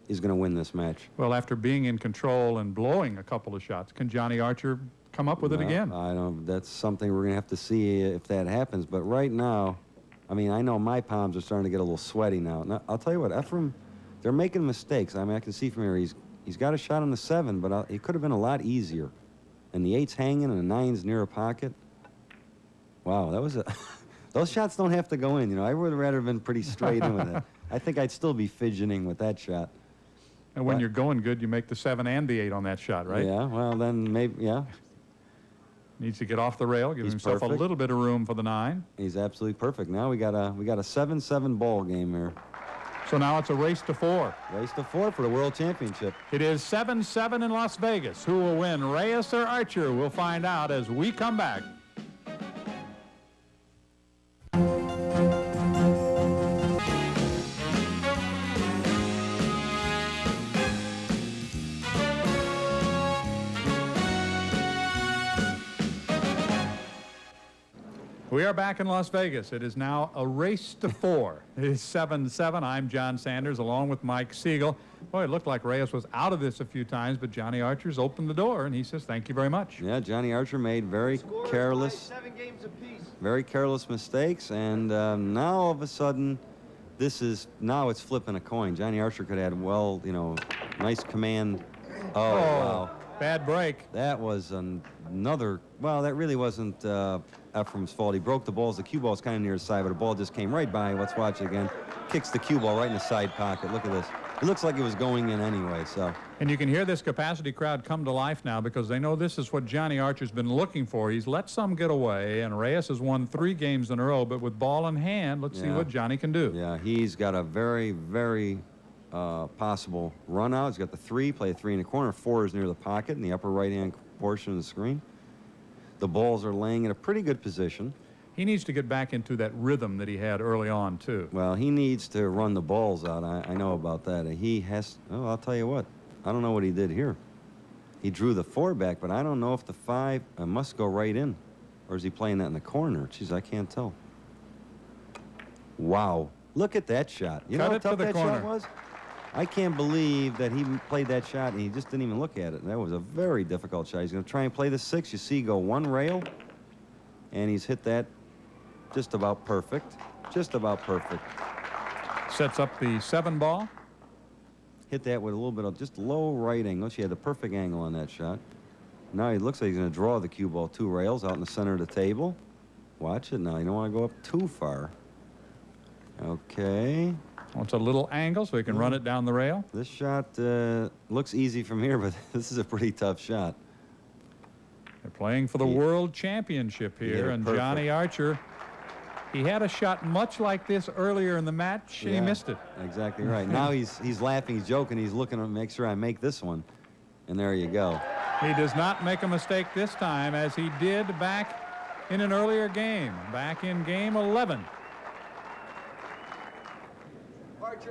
is going to win this match. Well, after being in control and blowing a couple of shots, can Johnny Archer come up with it again? I don't. That's something we're going to have to see if that happens. But right now, I mean, I know my palms are starting to get a little sweaty now. Now I'll tell you what, Efrem, they're making mistakes. I mean, I can see from here he's got a shot on the 7, but it could have been a lot easier. And the 8's hanging and the 9's near a pocket. Wow, that was a... Those shots don't have to go in, I would have rather been pretty straight in with it. I think I'd still be fidgeting with that shot. And when you're going good, you make the 7 and the 8 on that shot, right? Yeah, well, then maybe, yeah. Needs to get off the rail, give himself perfect. A little bit of room for the 9. He's absolutely perfect. Now we got a 7-7 ball game here. So now it's a race to 4. Race to 4 for the World Championship. It is 7-7 in Las Vegas. Who will win, Reyes or Archer? We'll find out as we come back. We are back in Las Vegas. It is now a race to 4. It is 7-7. I'm John Sanders along with Mike Siegel. Boy, it looked like Reyes was out of this a few times, but Johnny Archer's opened the door, and he says, thank you very much. Yeah, Johnny Archer made very careless mistakes, and now all of a sudden, now it's flipping a coin. Johnny Archer could have had, nice command. Oh, wow. Bad break. That was another, well, that really wasn't Efrem's fault. He broke the balls. The cue ball's kind of near his side, but the ball just came right by. Let's watch it again. Kicks the cue ball right in the side pocket. Look at this. It looks like it was going in anyway, so. And you can hear this capacity crowd come to life now because they know this is what Johnny Archer's been looking for. He's let some get away, and Reyes has won 3 games in a row, but with ball in hand, let's see what Johnny can do. Yeah, he's got a very, very possible run out. He's got the 3, play a 3 in the corner. 4 is near the pocket in the upper right-hand portion of the screen. The balls are laying in a pretty good position. He needs to get back into that rhythm that he had early on, too. Well, he needs to run the balls out. I know about that. He has, I'll tell you what. I don't know what he did here. He drew the 4 back, but I don't know if the 5 must go right in. Or is he playing that in the corner? Jeez, I can't tell. Wow. Look at that shot. You know how tough that shot was? I can't believe that he played that shot and he just didn't even look at it. That was a very difficult shot. He's going to try and play the 6. You see, go 1 rail, and he's hit that just about perfect. Just about perfect. Sets up the 7 ball. hit that with a little bit of just low right angle. She had the perfect angle on that shot. Now he looks like he's going to draw the cue ball 2 rails out in the center of the table. Watch it now. You don't want to go up too far. Okay. Well, it's a little angle, so he can run it down the rail. This shot looks easy from here, but this is a pretty tough shot. They're playing for the World Championship here, and perfect. Johnny Archer, he had a shot much like this earlier in the match, and he missed it. Exactly right. Now he's laughing, he's joking, he's looking to make sure I make this one. And there you go. He does not make a mistake this time, as he did back in an earlier game, back in game 11.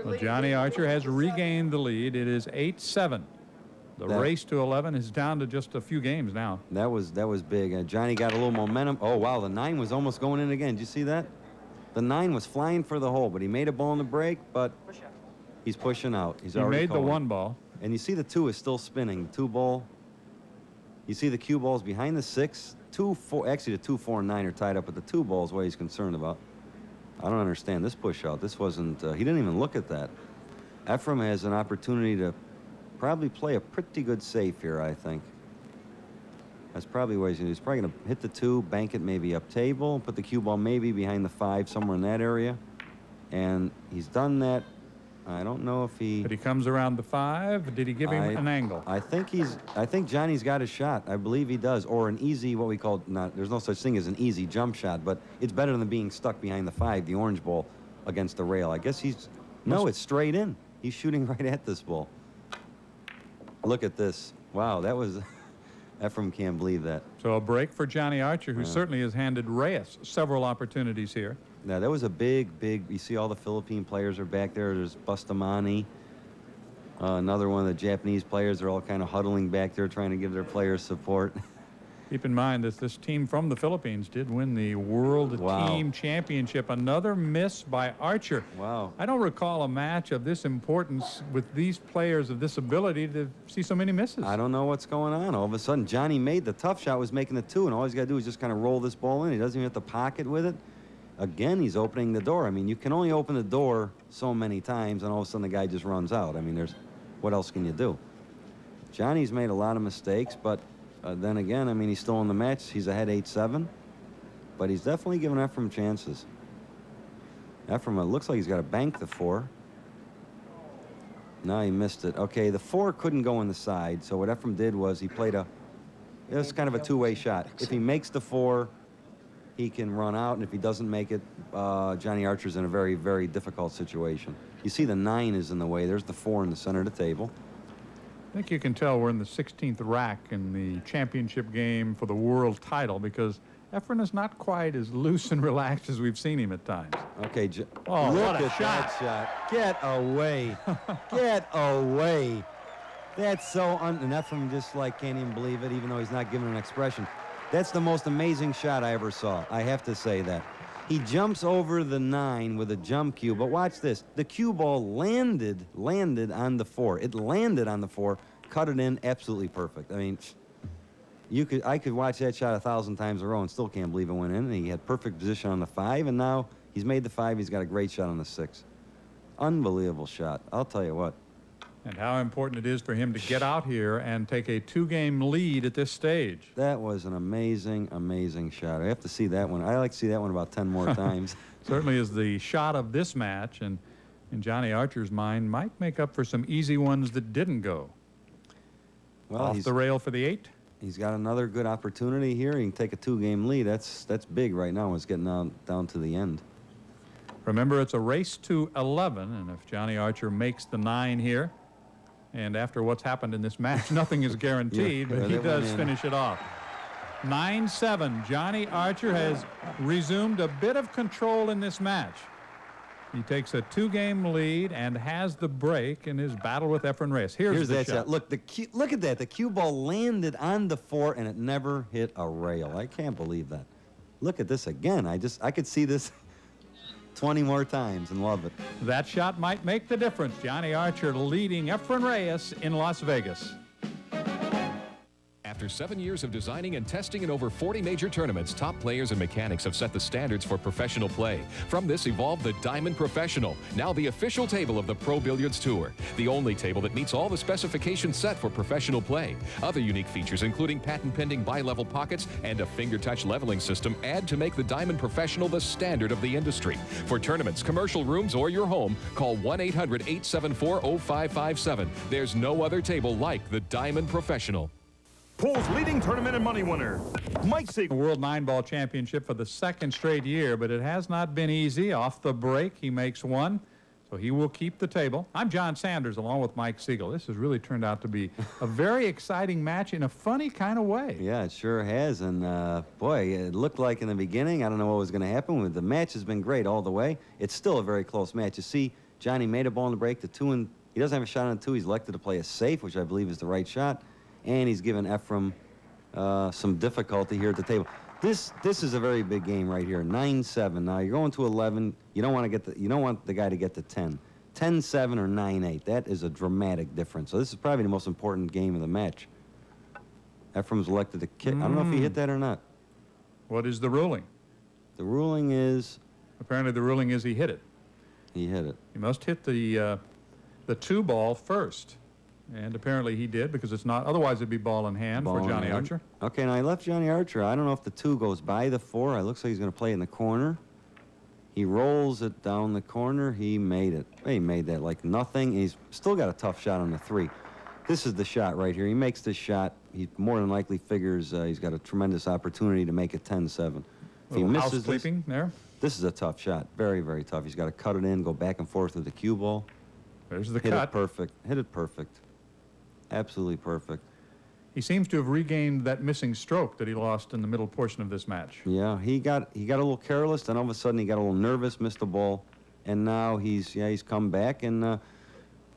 Well, Johnny Archer has regained the lead. It is 8-7. The race to 11 is down to just a few games now. That was big. Johnny got a little momentum. Oh, wow, the 9 was almost going in again. Did you see that? The 9 was flying for the hole, but he made a ball in the break, but he's pushing out. He made the 1 ball. And you see the 2 is still spinning. The 2 ball. You see the cue balls behind the 6. 2, 4. Actually, the 2, 4, and 9 are tied up, but the 2 ball is what he's concerned about. I don't understand this push out. This wasn't. He didn't even look at that. Efrem has an opportunity to probably play a pretty good safe here, I think. That's probably what he's going to do. He's probably going to hit the 2, bank it maybe up table, put the cue ball maybe behind the 5, somewhere in that area. And he's done that. I don't know if he... But he comes around the 5. Did he give him an angle? I think Johnny's got a shot. I believe he does. Or an easy, what we call, there's no such thing as an easy jump shot, but it's better than being stuck behind the 5, the orange ball, against the rail. I guess he's... No, it's straight in. He's shooting right at this ball. Look at this. Wow, that was... Efrem can't believe that. So a break for Johnny Archer, who certainly has handed Reyes several opportunities here. Now, that was a big, you see all the Philippine players are back there. There's Bustamante, another one of the Japanese players. They're all kind of huddling back there trying to give their players support. Keep in mind that this team from the Philippines did win the World Team Championship. Another miss by Archer. Wow. I don't recall a match of this importance with these players of this ability to see so many misses. I don't know what's going on. All of a sudden, Johnny made the tough shot, was making the 2, and all he's got to do is just kind of roll this ball in. He doesn't even have to pocket with it. Again, he's opening the door. I mean, you can only open the door so many times, and all of a sudden the guy just runs out. I mean, what else can you do? Johnny's made a lot of mistakes, but then again, I mean, he's still in the match. He's ahead 8-7, but he's definitely giving Efrem chances. Efrem, it looks like he's got to bank the 4. No, he missed it. Okay, the 4 couldn't go in the side, so what Efrem did was he played it was kind of a 2-way shot. If he makes the 4, he can run out, and if he doesn't make it, Johnny Archer's in a very, very difficult situation. You see the 9 is in the way. There's the 4 in the center of the table. I think you can tell we're in the 16th rack in the championship game for the world title, because Efrem is not quite as loose and relaxed as we've seen him at times. Okay, look at at that shot. Get away. Get away. That's so and Efrem just can't even believe it, even though he's not giving an expression. That's the most amazing shot I ever saw. I have to say that. He jumps over the 9 with a jump cue, but watch this. The cue ball landed on the 4. It landed on the 4, cut it in, absolutely perfect. I mean, I could watch that shot 1,000 times in a row and still can't believe it went in. And he had perfect position on the 5, and now he's made the 5. He's got a great shot on the 6. Unbelievable shot. I'll tell you what. And how important it is for him to get out here and take a 2-game lead at this stage. That was an amazing, amazing shot. I have to see that one. I like to see that one about 10 more times. Certainly is the shot of this match, and in Johnny Archer's mind, might make up for some easy ones that didn't go. Well, off the rail for the 8. He's got another good opportunity here. He can take a 2-game lead. That's big right now. It's getting down to the end. Remember, it's a race to 11, and if Johnny Archer makes the 9 here, and after what's happened in this match, nothing is guaranteed, but he does finish it off. 9-7. Johnny Archer has resumed a bit of control in this match. He takes a 2-game lead and has the break in his battle with Efrem Reyes. Here's the that shot. Look, look at that. The cue ball landed on the 4, and it never hit a rail. I can't believe that. Look at this again. I could see this 20 more times and love it. That shot might make the difference. Johnny Archer leading Efrem Reyes in Las Vegas. After 7 years of designing and testing in over 40 major tournaments, top players and mechanics have set the standards for professional play. From this evolved the Diamond Professional, now the official table of the Pro Billiards Tour. The only table that meets all the specifications set for professional play. Other unique features, including patent-pending bi-level pockets and a finger-touch leveling system, add to make the Diamond Professional the standard of the industry. For tournaments, commercial rooms, or your home, call 1-800-874-0557. There's no other table like the Diamond Professional. Pool's leading tournament and money winner, Mike Siegel. World 9-ball championship for the second straight year, but it has not been easy. Off the break, he makes one, so he will keep the table. I'm John Sanders, along with Mike Siegel. This has really turned out to be a very exciting match in a funny kind of way. Yeah, it sure has. And, boy, it looked like in the beginning, I don't know what was going to happen. The match has been great all the way. It's still a very close match. You see, Johnny made a ball in the break, the 2, and he doesn't have a shot on the 2. He's elected to play a safe, which I believe is the right shot. And he's given Ephraim some difficulty here at the table. This is a very big game right here. 9-7. Now you're going to 11. You don't want the guy to get to 10. 10-7 or 9-8. That is a dramatic difference. So this is probably the most important game of the match. Ephraim's elected to kick. I don't know if he hit that or not. What is the ruling? The ruling is. Apparently, the ruling is he hit it. He hit it. He must hit the 2 ball first. And apparently he did, because it's not, otherwise it'd be ball in hand for Johnny Archer. Okay, now he left Johnny Archer. I don't know if the 2 goes by the 4. It looks like he's going to play in the corner. He rolls it down the corner. He made it. He made that like nothing. He's still got a tough shot on the 3. This is the shot right here. He makes this shot. He more than likely figures he's got a tremendous opportunity to make it 10-7. If he misses sleeping there. This is a tough shot. Very, very tough. He's got to cut it in, go back and forth with the cue ball. There's the cut. cut. Hit it perfect. Hit it perfect. Absolutely perfect. He seems to have regained that missing stroke that he lost in the middle portion of this match. Yeah, he got a little careless, then all of a sudden he got a little nervous, missed the ball, and now he's come back. And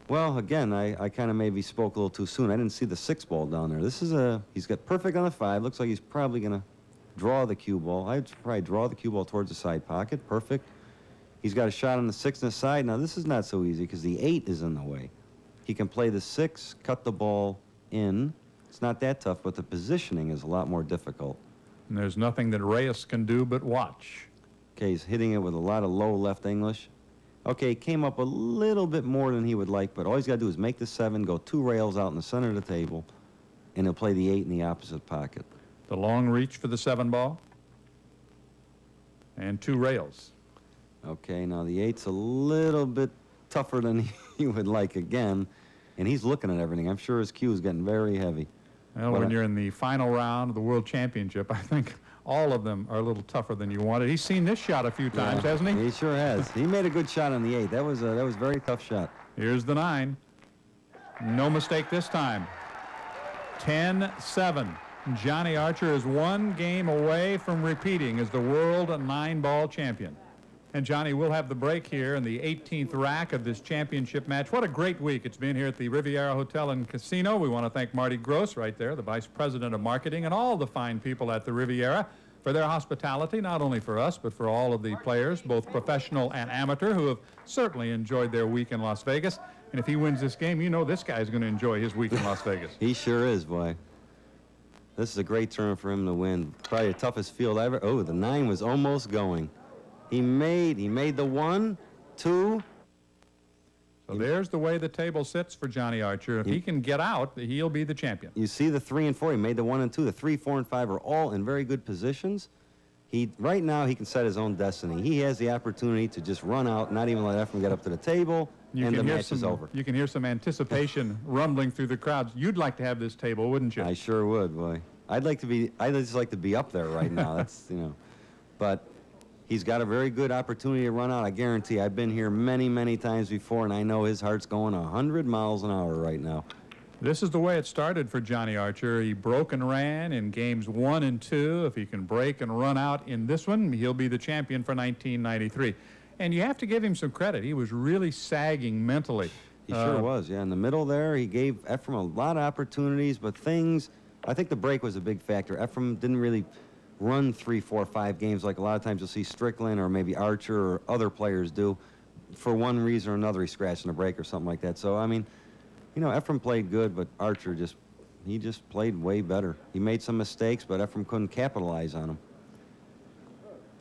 well, again, I kind of maybe spoke a little too soon. I didn't see the 6 ball down there. He's got perfect on the 5. Looks like he's probably gonna draw the cue ball. I'd probably draw the cue ball towards the side pocket. Perfect. He's got a shot on the 6 and the side. Now this is not so easy because the 8 is in the way. He can play the 6, cut the ball in. It's not that tough, but the positioning is a lot more difficult. And there's nothing that Reyes can do but watch. Okay, he's hitting it with a lot of low left English. Okay, he came up a little bit more than he would like, but all he's got to do is make the 7, go 2 rails out in the center of the table, and he'll play the 8 in the opposite pocket. The long reach for the 7 ball. And 2 rails. Okay, now the 8's a little bit tougher than he would like again, and he's looking at everything. I'm sure his cue is getting very heavy. Well, when you're in the final round of the World Championship, I think all of them are a little tougher than you wanted. He's seen this shot a few times, hasn't he? He sure has. He made a good shot on the 8. That was a very tough shot. Here's the 9. No mistake this time. 10-7. Johnny Archer is 1 game away from repeating as the world 9-ball champion. And Johnny, we'll have the break here in the 18th rack of this championship match. What a great week it's been here at the Riviera Hotel and Casino. We want to thank Marty Gross right there, the Vice President of Marketing, and all the fine people at the Riviera for their hospitality, not only for us, but for all of the players, both professional and amateur, who have certainly enjoyed their week in Las Vegas. And if he wins this game, you know this guy's going to enjoy his week in Las Vegas. He sure is, boy. This is a great turn for him to win. Probably the toughest field ever. Oh, the 9 was almost going. He made the 1, 2. So there's the way the table sits for Johnny Archer. If he can get out, he'll be the champion. You see the 3 and 4. He made the 1 and 2. The 3, 4, and 5 are all in very good positions. Right now, he can set his own destiny. He has the opportunity to just run out, not even let Ephraim get up to the table, and the match is over. You can hear some anticipation rumbling through the crowds. You'd like to have this table, wouldn't you? I sure would, boy. I'd just like to be up there right now. That's, but he's got a very good opportunity to run out. I guarantee. I've been here many, many times before, and I know his heart's going 100 miles an hour right now. This is the way it started for Johnny Archer. He broke and ran in games 1 and 2. If he can break and run out in this one, he'll be the champion for 1993. And you have to give him some credit. He was really sagging mentally. He sure was, yeah. In the middle there, he gave Ephraim a lot of opportunities, but I think the break was a big factor. Ephraim didn't really run 3, 4, 5 games like a lot of times you'll see Strickland or maybe Archer or other players do. For one reason or another, he scratched in a break or something like that. So, I mean, Ephraim played good, but Archer just he just played way better. He made some mistakes, but Efrem couldn't capitalize on them.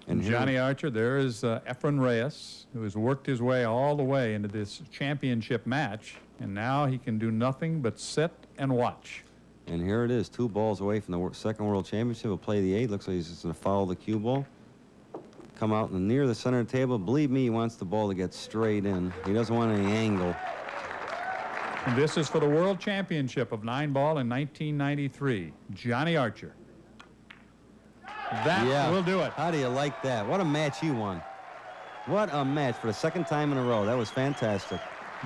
And Johnny Archer, there is Efren Reyes, who has worked his way all the way into this championship match, and now he can do nothing but sit and watch. And here it is, 2 balls away from the second World Championship. He'll play the 8. Looks like he's just going to foul the cue ball. Come out near the center of the table. Believe me, he wants the ball to get straight in. He doesn't want any angle. And this is for the World Championship of 9-ball in 1993. Johnny Archer. That will do it. How do you like that? What a match he won. What a match for the second time in a row. That was fantastic.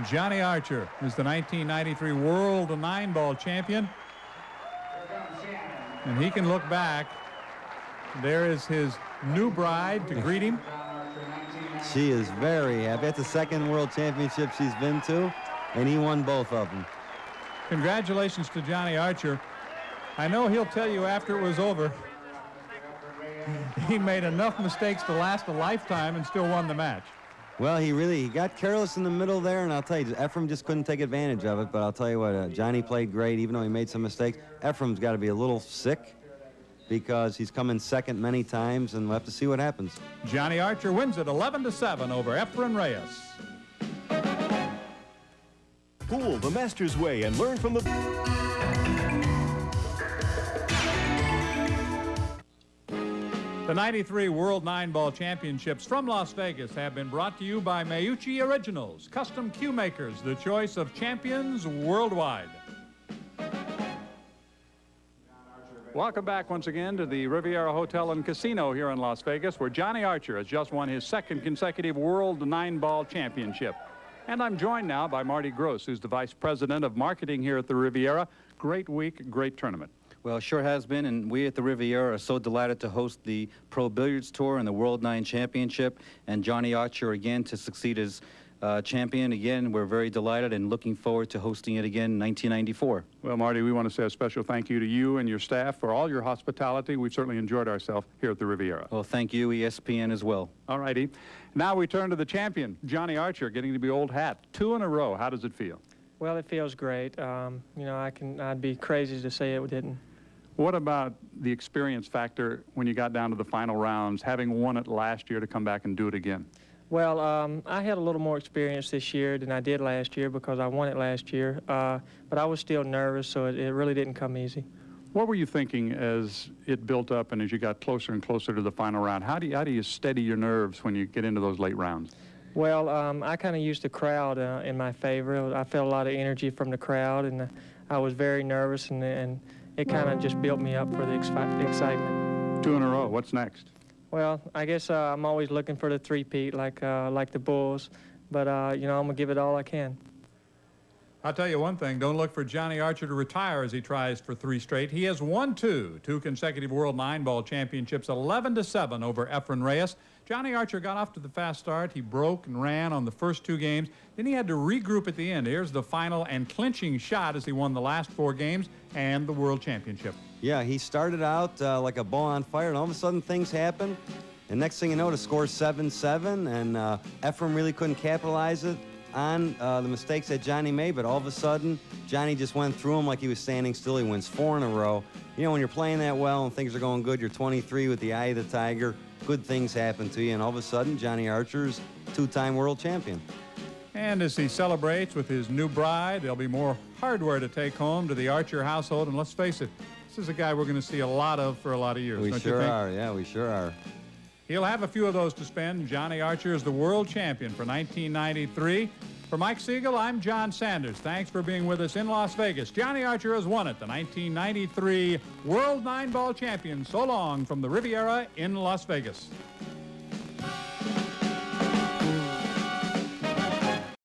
Johnny Archer is the 1993 World 9-ball champion. And he can look back. There is his new bride to greet him. She is very happy. That's the second World Championship she's been to, and he won both of them. Congratulations to Johnny Archer. I know he'll tell you after it was over, he made enough mistakes to last a lifetime and still won the match. Well, he got careless in the middle there, and I'll tell you, Efrem just couldn't take advantage of it. But I'll tell you what, Johnny played great, even though he made some mistakes. Efrem's got to be a little sick because he's come in second many times, and we'll have to see what happens. Johnny Archer wins it 11-7 over Efren Reyes. Pool the Masters way and learn from the... The 93 World 9-Ball Championships from Las Vegas have been brought to you by Meucci Originals, custom cue makers, the choice of champions worldwide. Welcome back once again to the Riviera Hotel and Casino here in Las Vegas, where Johnny Archer has just won his second consecutive World 9-Ball Championship. And I'm joined now by Marty Gross, who's the Vice President of Marketing here at the Riviera. Great week, great tournament. Well, sure has been, and we at the Riviera are so delighted to host the Pro Billiards Tour and the World 9 Championship, and Johnny Archer again to succeed as champion again. We're very delighted and looking forward to hosting it again in 1994. Well, Marty, we want to say a special thank you to you and your staff for all your hospitality. We've certainly enjoyed ourselves here at the Riviera. Well, thank you, ESPN, as well. All righty. Now we turn to the champion, Johnny Archer, getting to be old hat. 2 in a row. How does it feel? Well, it feels great. You know, I'd be crazy to say it didn't. What about the experience factor when you got down to the final rounds, having won it last year to come back and do it again? Well, I had a little more experience this year than I did last year because I won it last year, but I was still nervous, so it really didn't come easy. What were you thinking as it built up and as you got closer and closer to the final round? How do you steady your nerves when you get into those late rounds? Well, I kind of used the crowd in my favor. I felt a lot of energy from the crowd, and I was very nervous, and it kind of just built me up for the excitement. 2 in a row. What's next? Well, I guess I'm always looking for the three-peat like the Bulls, but you know, I'm gonna give it all I can. I'll tell you one thing, don't look for Johnny Archer to retire as he tries for 3 straight. He has won 2 consecutive World 9-Ball Championships, 11-7 over Efren Reyes. Johnny Archer got off to the fast start. He broke and ran on the first 2 games. Then he had to regroup at the end. Here's the final and clinching shot as he won the last 4 games and the World Championship. Yeah, he started out like a ball on fire, and all of a sudden things happened. And next thing you know, the score's 7-7, and Efrem really couldn't capitalize it on the mistakes that Johnny made, but all of a sudden, Johnny just went through him like he was standing still. He wins 4 in a row. You know, when you're playing that well and things are going good, you're 23 with the eye of the tiger, good things happen to you, and all of a sudden, Johnny Archer's 2-time world champion. And as he celebrates with his new bride, there'll be more hardware to take home to the Archer household, and let's face it, this is a guy we're going to see a lot of for a lot of years. We don't sure you think? are, yeah, we sure are. He'll have a few of those to spend. Johnny Archer is the world champion for 1993. For Mike Siegel, I'm John Sanders. Thanks for being with us in Las Vegas. Johnny Archer has won it, the 1993 World 9-Ball champion. So long from the Riviera in Las Vegas.